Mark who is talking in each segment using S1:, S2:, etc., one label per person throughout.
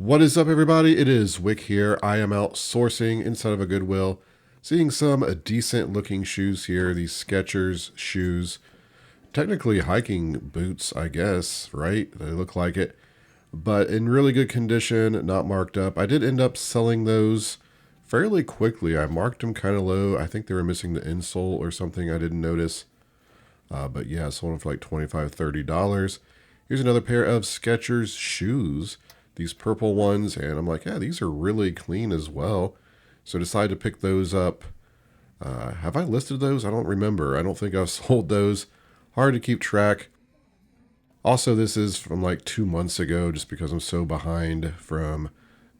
S1: What is up, everybody? It is Wick here. I am out sourcing inside of a Goodwill, seeing some decent looking shoes here. These Skechers shoes, technically hiking boots, I guess, right? They look like it, but in really good condition, not marked up. I did end up selling those fairly quickly. I marked them kind of low. I think they were missing the insole or something I didn't notice. But yeah, I sold them for like $25, $30. Here's another pair of Skechers shoes, these purple ones, and I'm like, yeah, these are really clean as well. So I decided to pick those up. Have I listed those? I don't remember. I don't think I've sold those. Hard to keep track. Also, this is from like 2 months ago, just because I'm so behind from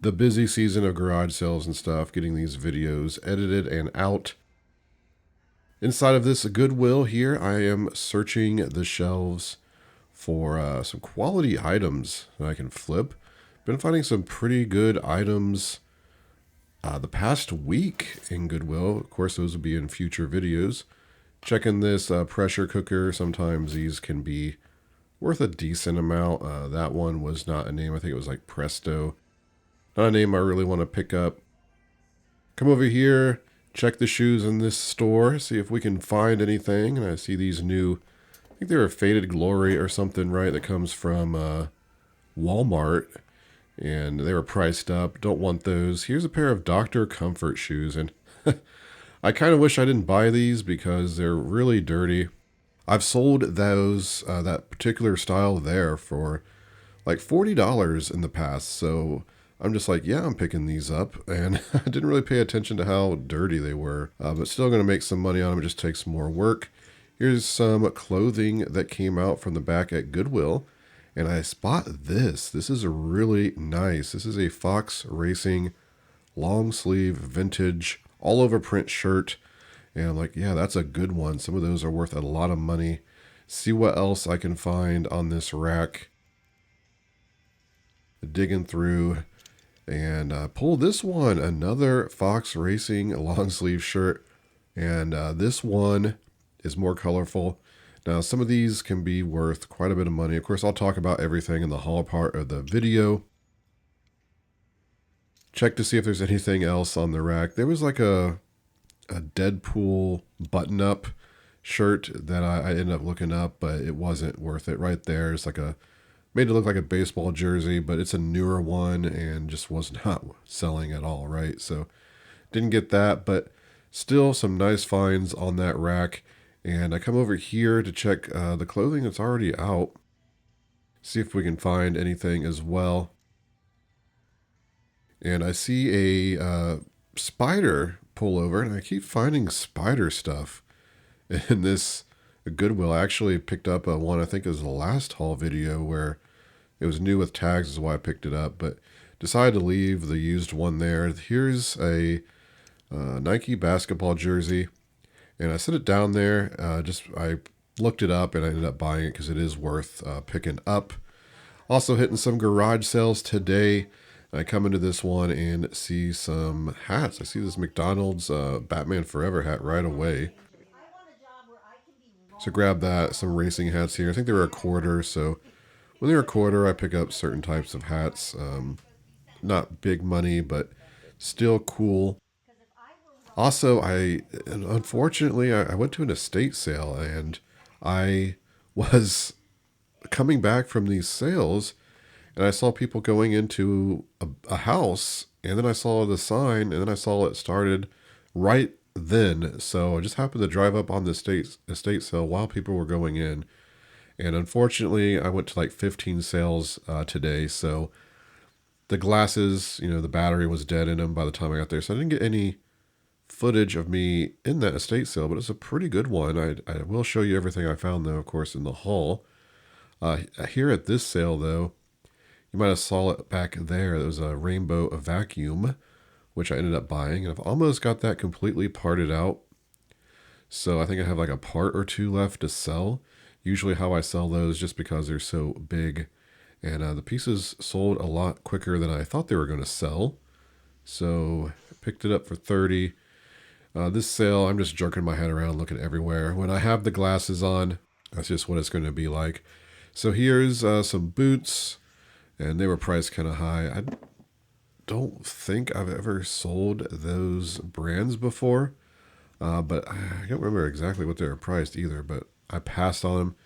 S1: the busy season of garage sales and stuff, getting these videos edited and out. Inside of this Goodwill here, I am searching the shelves for some quality items that I can flip. Been finding some pretty good items the past week in Goodwill. Of course, those will be in future videos. Checking this pressure cooker. Sometimes these can be worth a decent amount. That one was not a name. I think it was like Presto. Not a name I really want to pick up. Come over here. Check the shoes in this store, see if we can find anything. And I see these new, I think they're a Faded Glory or something, right? That comes from Walmart. And they were priced up. Don't want those. Here's a pair of Dr. Comfort shoes. And I kind of wish I didn't buy these because they're really dirty. I've sold those, that particular style there for like $40 in the past. So I'm just like, yeah, I'm picking these up. And I didn't really pay attention to how dirty they were, but still going to make some money on them. It just takes more work. Here's some clothing that came out from the back at Goodwill. And I spot this. This is a really nice. This is a Fox Racing long sleeve vintage all over print shirt. And I'm like, yeah, that's a good one. Some of those are worth a lot of money. See what else I can find on this rack. Digging through. And pull this one, another Fox Racing long sleeve shirt. And this one is more colorful. Now, some of these can be worth quite a bit of money. Of course, I'll talk about everything in the haul part of the video. Check to see if there's anything else on the rack. There was like a Deadpool button-up shirt that I ended up looking up, but it wasn't worth it. Right there, it's like made it look like a baseball jersey, but it's a newer one and just was not selling at all, right? So didn't get that, but still some nice finds on that rack. And I come over here to check the clothing that's already out. See if we can find anything as well. And I see a spider pullover, and I keep finding spider stuff in this Goodwill. I actually picked up one, I think it was the last haul video, where it was new with tags is why I picked it up, but decided to leave the used one there. Here's a Nike basketball jersey. And I set it down there, I looked it up and I ended up buying it because it is worth picking up. Also hitting some garage sales today. I come into this one and see some hats. I see this McDonald's Batman Forever hat right away. So grab that, some racing hats here. I think they were $1, so when they're $1, I pick up certain types of hats. Not big money, but still cool. Also, unfortunately, I went to an estate sale and I was coming back from these sales and I saw people going into a house, and then I saw the sign, and then I saw it started right then. So I just happened to drive up on the estate sale while people were going in. And unfortunately, I went to like 15 sales today. So the glasses, the battery was dead in them by the time I got there. So I didn't get any footage of me in that estate sale, but it's a pretty good one. I will show you everything I found, though, of course, in the haul. Here at this sale, though, you might have saw it back there. There was a rainbow vacuum, which I ended up buying, and I've almost got that completely parted out. So I think I have like a part or two left to sell. Usually how I sell those, just because they're so big, and the pieces sold a lot quicker than I thought they were going to sell. So I picked it up for $30. This sale, I'm just jerking my head around looking everywhere. When I have the glasses on, that's just what it's going to be like. So here's some boots, and they were priced kind of high. don't think I've ever sold those brands before, but I don't remember exactly what they were priced either, but I passed on them.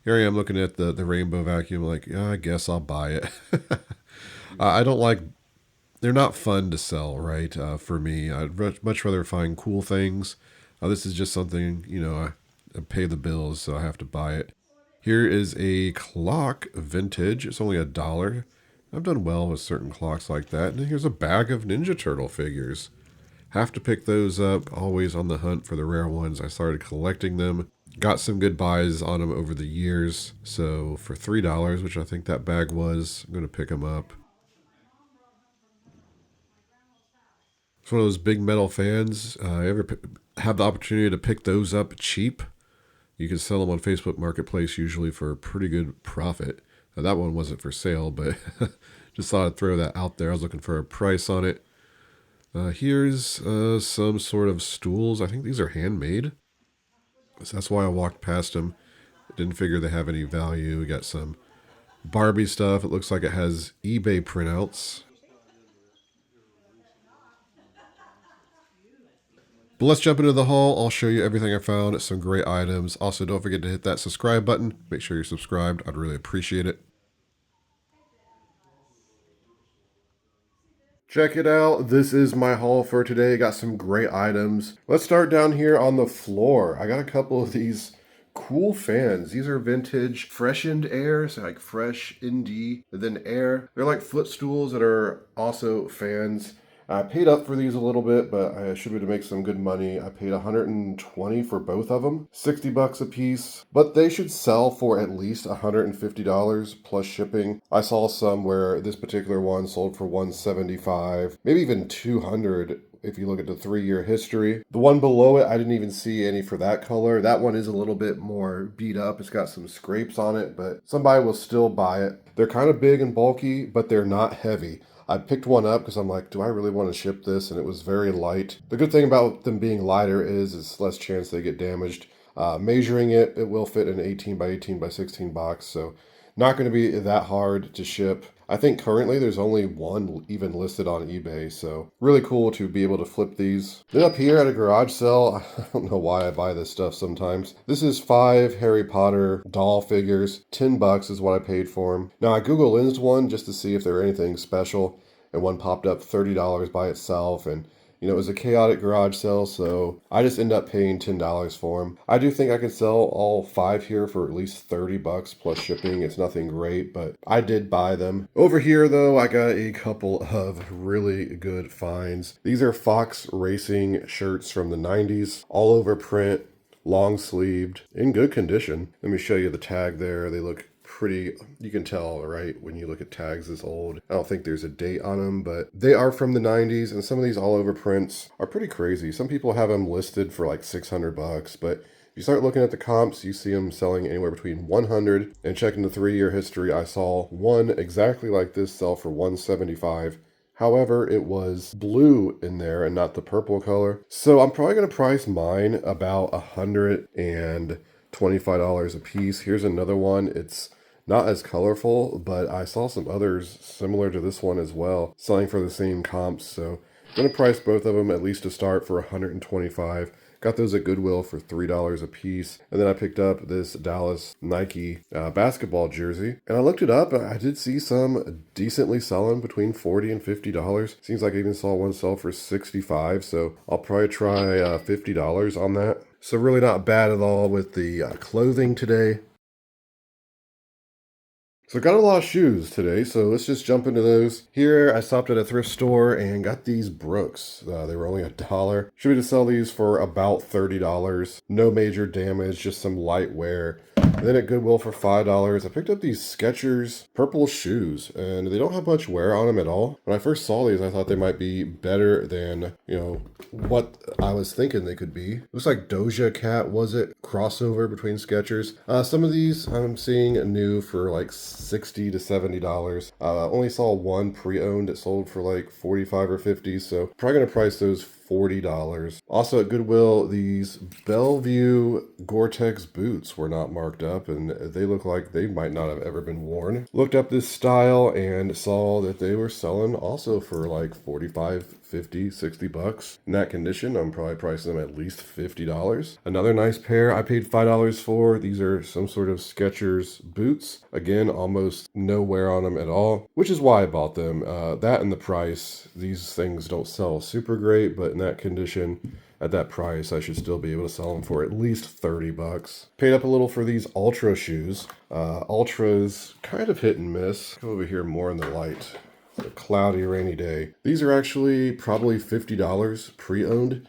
S1: Here I am looking at the rainbow vacuum, like, yeah, I guess I'll buy it. I don't like, they're not fun to sell, right? For me, I'd much rather find cool things. This is just something, I pay the bills, so I have to buy it. Here is a clock vintage. It's only $1. I've done well with certain clocks like that. And then here's a bag of Ninja Turtle figures. Have to pick those up. Always on the hunt for the rare ones. I started collecting them. Got some good buys on them over the years. So for $3, which I think that bag was, I'm going to pick them up. It's one of those big metal fans. Have the opportunity to pick those up cheap? You can sell them on Facebook Marketplace usually for a pretty good profit. Now, that one wasn't for sale, but just thought I'd throw that out there. I was looking for a price on it. Here's some sort of stools. I think these are handmade. So that's why I walked past them. Didn't figure they have any value. We got some Barbie stuff. It looks like it has eBay printouts. But let's jump into the haul. I'll show you everything I found. Some great items. Also, don't forget to hit that subscribe button. Make sure you're subscribed. I'd really appreciate it. Check it out. This is my haul for today. Got some great items. Let's start down here on the floor. I got a couple of these cool fans. These are vintage freshened air, so like fresh indie, and then air. They're like footstools that are also fans. I paid up for these a little bit, but I should be able to make some good money. I paid $120 for both of them, $60 a piece, but they should sell for at least $150 plus shipping. I saw some where this particular one sold for $175, maybe even $200 if you look at the 3-year history. The one below it, I didn't even see any for that color. That one is a little bit more beat up. It's got some scrapes on it, but somebody will still buy it. They're kind of big and bulky, but they're not heavy. I picked one up because I'm like, do I really want to ship this? And it was very light. The good thing about them being lighter is it's less chance they get damaged. Measuring it, it will fit in an 18 by 18 by 16 box, so not going to be that hard to ship. I think currently there's only one even listed on eBay, so really cool to be able to flip these. Then up here at a garage sale, I don't know why I buy this stuff sometimes. This is 5 Harry Potter doll figures. $10 is what I paid for them. Now I Google Lensed one just to see if there were anything special, and one popped up $30 by itself, and it was a chaotic garage sale, so I just ended up paying $10 for them. I do think I could sell all 5 here for at least $30 plus shipping. It's nothing great, but I did buy them. Over here, though, I got a couple of really good finds. These are Fox Racing shirts from the 90s, all over print, long sleeved, in good condition. Let me show you the tag there. They look pretty, you can tell, right, when you look at tags this old. I don't think there's a date on them, but they are from the 90s, and some of these all over prints are pretty crazy. Some people have them listed for like $600, but if you start looking at the comps, you see them selling anywhere between $100, and checking the 3-year history, I saw one exactly like this sell for $175. However, it was blue in there and not the purple color. So I'm probably going to price mine about $125 a piece. Here's another one. It's not as colorful, but I saw some others similar to this one as well, selling for the same comps. So I'm going to price both of them at least to start for $125. Got those at Goodwill for $3 a piece. And then I picked up this Dallas Nike basketball jersey. And I looked it up, and I did see some decently selling between $40 and $50. Seems like I even saw one sell for $65. So I'll probably try $50 on that. So really not bad at all with the clothing today. So I got a lot of shoes today, so let's just jump into those. Here, I stopped at a thrift store and got these Brooks. They were only $1. Should be to sell these for about $30. No major damage, just some light wear. And then at Goodwill for $5, I picked up these Skechers purple shoes, and they don't have much wear on them at all. When I first saw these, I thought they might be better than, what I was thinking they could be. Looks like Doja Cat, was it? Crossover between Skechers. Some of these I'm seeing new for like $60 to $70. Only saw one pre-owned that sold for like $45 or $50, so probably gonna price those $40. Also at Goodwill, these Bellevue Gore-Tex boots were not marked up, and they look like they might not have ever been worn. Looked up this style and saw that they were selling also for like 45, 50, 60 bucks. In that condition, I'm probably pricing them at least $50. Another nice pair I paid $5 for. These are some sort of Skechers boots. Again, almost no wear on them at all, which is why I bought them. That and the price. These things don't sell super great, but in that condition, at that price, I should still be able to sell them for at least 30 bucks. Paid up a little for these Ultra shoes. Ultra's kind of hit and miss. Come over here more in the light. It's a cloudy, rainy day. These are actually probably $50 pre-owned.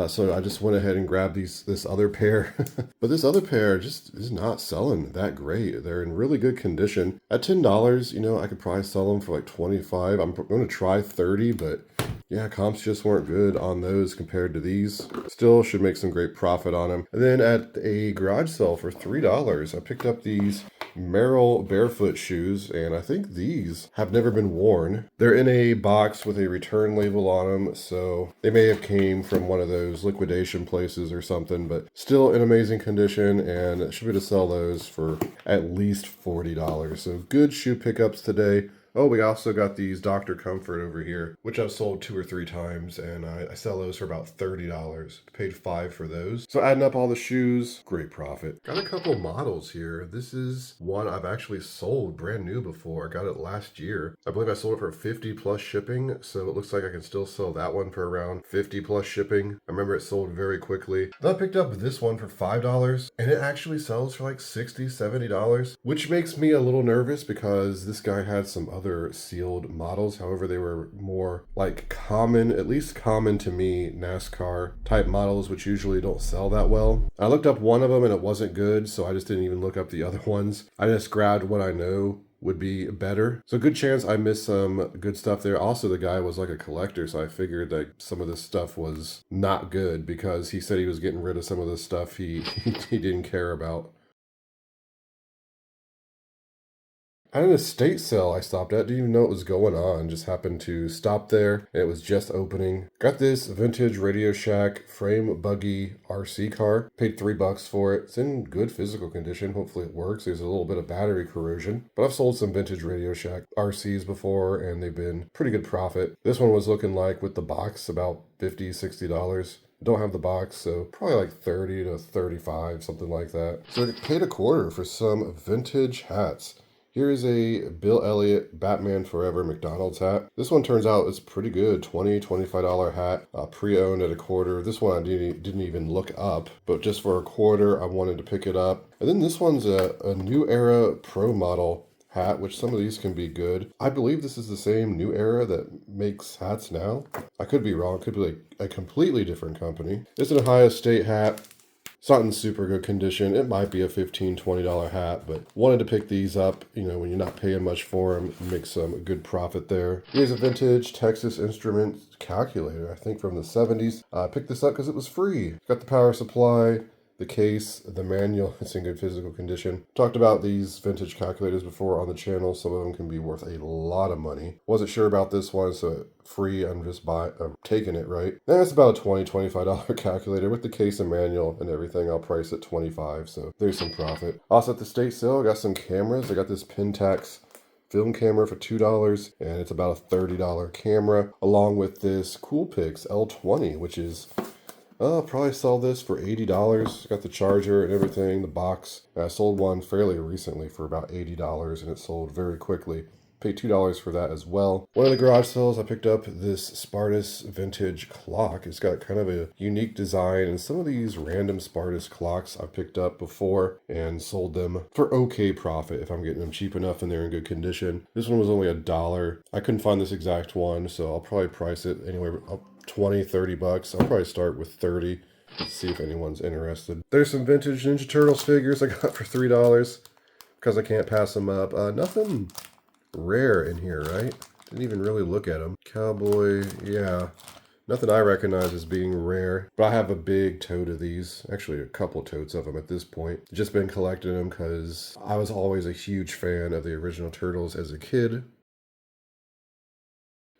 S1: So I just went ahead and grabbed this other pair. But this other pair just is not selling that great. They're in really good condition. At $10, you know, I could probably sell them for like 25. I'm going to try 30, but yeah, comps just weren't good on those compared to these. Still should make some great profit on them. And then at a garage sale for $3, I picked up these Merrell barefoot shoes, and I think these have never been worn. They're in a box with a return label on them, so they may have came from one of those liquidation places or something, but still in amazing condition, and should be able to sell those for at least $40. So good shoe pickups today. Oh, we also got these Dr. Comfort over here, which I've sold 2 or 3 times, and I sell those for about $30. Paid $5 for those. So adding up all the shoes, great profit. Got a couple models here. This is one I've actually sold brand new before. I got it last year. I believe I sold it for 50 plus shipping, so it looks like I can still sell that one for around 50 plus shipping. I remember it sold very quickly. Then I picked up this one for $5, and it actually sells for like $60, $70, which makes me a little nervous because this guy had some other sealed models. However, they were more like common, at least common to me, NASCAR type models, which usually don't sell that well. I looked up one of them and it wasn't good, so I just didn't even look up the other ones. I just grabbed what I know would be better. So good chance I missed some good stuff there. Also, the guy was like a collector, so I figured that some of this stuff was not good because he said he was getting rid of some of the stuff he didn't care about. At an estate sale I stopped at, didn't even know what was going on. Just happened to stop there, and it was just opening. Got this vintage Radio Shack frame buggy RC car. Paid $3 for it. It's in good physical condition. Hopefully it works. There's a little bit of battery corrosion. But I've sold some vintage Radio Shack RCs before, and they've been pretty good profit. This one was looking like, with the box, about $50, $60. Don't have the box, so probably like 30 to 35, something like that. So I paid $0.25 for some vintage hats. Here is a Bill Elliott Batman Forever McDonald's hat. This one turns out it's pretty good. $20, $25 hat, pre-owned at $0.25. This one I didn't even look up, but just for $0.25 I wanted to pick it up. And then this one's a New Era Pro Model hat, which some of these can be good. I believe this is the same New Era that makes hats now. I could be wrong. It could be like a completely different company. It's an Ohio State hat. It's not in super good condition. It might be a $15, $20 hat, but wanted to pick these up. You know, when you're not paying much for them, make some good profit there. Here's a vintage Texas Instruments calculator, I think from the 70s. I picked this up because it was free. Got the power supply, the case, the manual. It's in good physical condition. Talked about these vintage calculators before on the channel. Some of them can be worth a lot of money. Wasn't sure about this one, so free, I'm just taking it, right? And it's about a $20, $25 calculator with the case and manual and everything. I'll price it $25, so there's some profit. Also at the state sale, I got some cameras. I got this Pentax film camera for $2, and it's about a $30 camera, along with this Coolpix L20, which is I'll probably sell this for $80. Got the charger and everything, the box. I sold one fairly recently for about $80, and it sold very quickly. Paid $2 for that as well. One of the garage sales, I picked up this Spartus vintage clock. It's got kind of a unique design, and some of these random Spartus clocks I've picked up before and sold them for okay profit if I'm getting them cheap enough and they're in good condition. This one was only $1. I couldn't find this exact one, so I'll probably price it anywhere up 20, 30 bucks. I'll probably start with 30. Let's see if anyone's interested. There's some vintage Ninja Turtles figures I got for $3 because I can't pass them up. Nothing rare in here, right? Didn't even really look at them. Cowboy, yeah. Nothing I recognize as being rare, but I have a big tote of these. Actually, a couple totes of them at this point. Just been collecting them because I was always a huge fan of the original Turtles as a kid.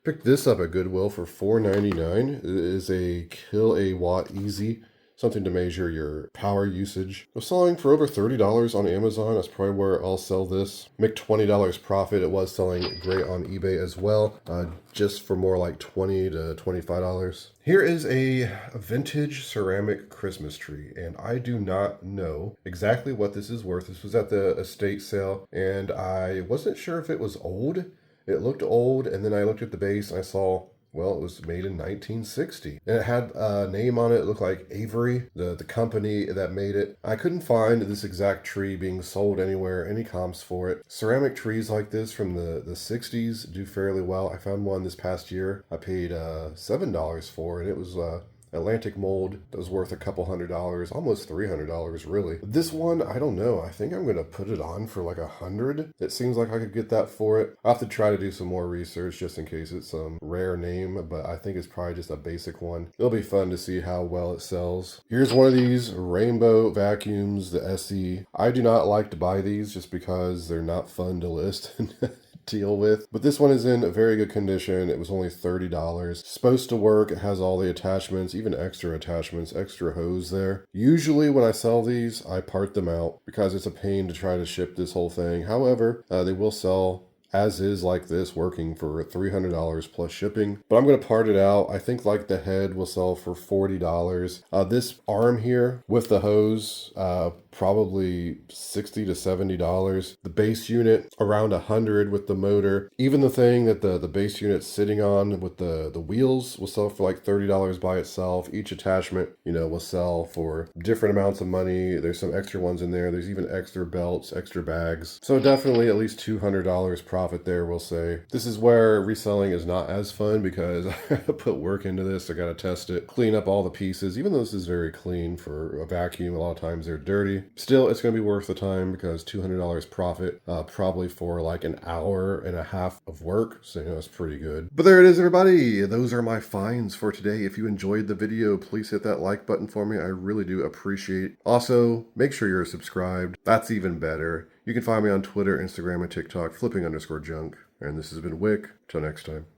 S1: Picked this up at Goodwill for $4.99. It is a Kill a Watt Easy something to measure your power usage. It was selling for over $30 on Amazon. That's probably where I'll sell this. Make $20 profit. It was selling great on eBay as well, just for more like $20 to $25. Here is a vintage ceramic Christmas tree, and I do not know exactly what this is worth. This was at the estate sale, and I wasn't sure if it was old. It looked old, and then I looked at the base and I saw, well, it was made in 1960. And it had a name on it. It looked like Avery, the company that made it. I couldn't find this exact tree being sold anywhere, any comps for it. Ceramic trees like this from the 60s do fairly well. I found one this past year. I paid $7 for it. It was Atlantic mold that was worth a couple $100, almost $300 really. This one, I don't know. I think I'm gonna put it on for like $100. It seems like I could get that for it. I'll have to try to do some more research just in case it's some rare name, but I think it's probably just a basic one. It'll be fun to see how well it sells. Here's one of these rainbow vacuums, the SE. I do not like to buy these just because they're not fun to list. Deal with, but this one is in very good condition. It was only $30. Supposed to work. It has all the attachments, even extra attachments, extra hose there. Usually when I sell these, I part them out because it's a pain to try to ship this whole thing. However, they will sell as is like this, working for $300 plus shipping. But I'm going to part it out. I think like the head will sell for $40. This arm here with the hose, probably $60 to $70. The base unit around $100 with the motor. Even the thing that the base unit's sitting on with the wheels will sell for like $30 by itself. Each attachment, will sell for different amounts of money. There's some extra ones in there. There's even extra belts, extra bags. So definitely at least $200 profit there, we'll say. This is where reselling is not as fun because I put work into this. I got to test it, clean up all the pieces. Even though this is very clean for a vacuum, a lot of times they're dirty. Still, it's going to be worth the time because $200 profit, probably for like an hour and a half of work. So, it's pretty good. But there it is, everybody. Those are my finds for today. If you enjoyed the video, please hit that like button for me. I really do appreciate it. Also, make sure you're subscribed. That's even better. You can find me on Twitter, Instagram, and TikTok, flipping_junk. And this has been Wick. Till next time.